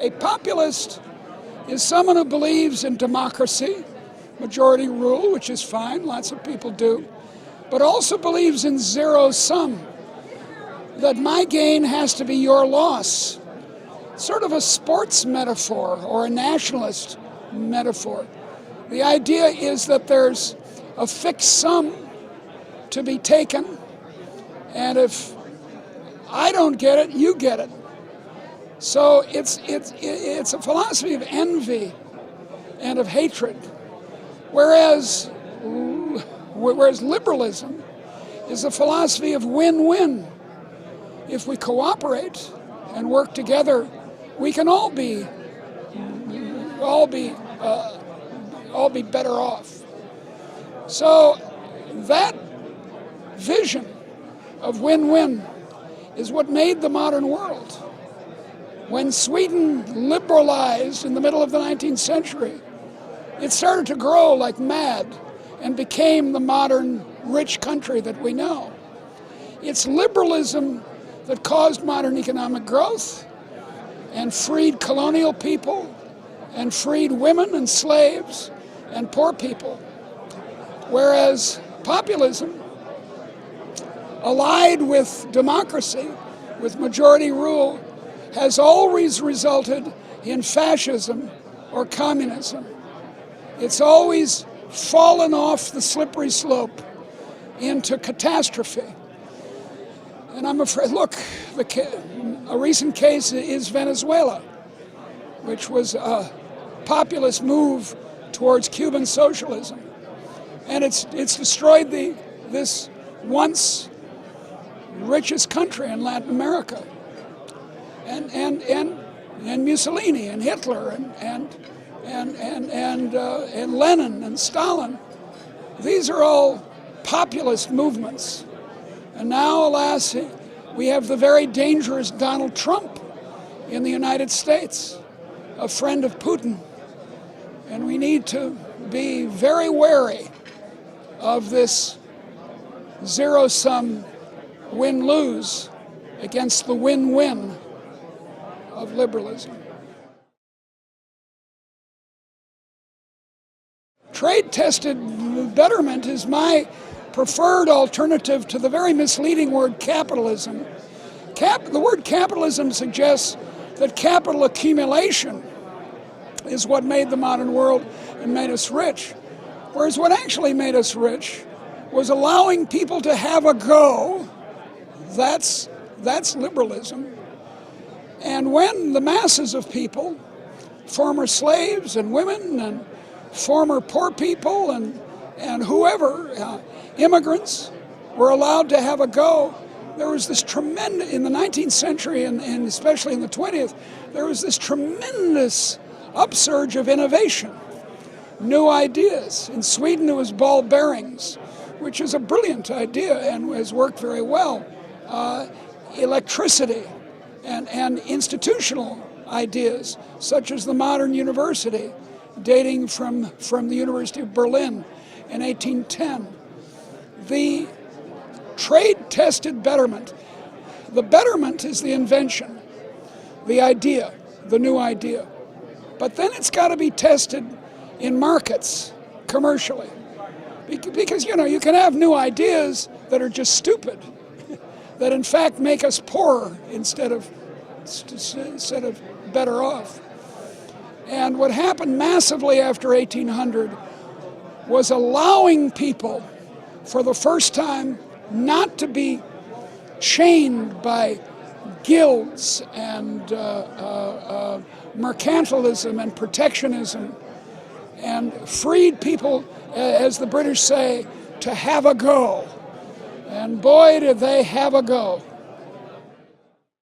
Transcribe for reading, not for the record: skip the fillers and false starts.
A populist is someone who believes in democracy, majority rule, which is fine, lots of people do, but also believes in zero sum, that my gain has to be your loss. Sort of a sports metaphor or a nationalist metaphor. The idea is that there's a fixed sum to be taken, and if I don't get it, you get it. So it's a philosophy of envy and of hatred, whereas liberalism is a philosophy of win-win. If we cooperate and work together, we can all be better off. So that vision of win-win is what made the modern world. When Sweden liberalized in the middle of the 19th century, it started to grow like mad and became the modern rich country that we know. It's liberalism that caused modern economic growth and freed colonial people and freed women and slaves and poor people. Whereas populism, allied with democracy, with majority rule, has always resulted in fascism or communism. It's always fallen off the slippery slope into catastrophe. And I'm afraid, look, a recent case is Venezuela, which was a populist move towards Cuban socialism. And it's destroyed this once richest country in Latin America. And Mussolini and Hitler and Lenin and Stalin, these are all populist movements. And now, alas, we have the very dangerous Donald Trump in the United States, a friend of Putin. And we need to be very wary of this zero-sum win-lose against the win-win of liberalism. Trade-tested betterment is my preferred alternative to the very misleading word capitalism. The word capitalism suggests that capital accumulation is what made the modern world and made us rich. Whereas what actually made us rich was allowing people to have a go. That's liberalism. And when the masses of people, former slaves and women and former poor people and whoever, immigrants, were allowed to have a go, there was this tremendous, in the 19th century and especially in the 20th, there was this tremendous upsurge of innovation, new ideas. In Sweden it was ball bearings, which is a brilliant idea and has worked very well. Electricity and institutional ideas, such as the modern university, dating from the University of Berlin in 1810. The trade-tested betterment. The betterment is the invention, the idea, the new idea. But then it's got to be tested in markets, commercially. Because, you can have new ideas that are just stupid, that in fact make us poorer instead of better off. And what happened massively after 1800 was allowing people, for the first time, not to be chained by guilds and mercantilism and protectionism, and freed people, as the British say, to have a go. And boy, did they have a go.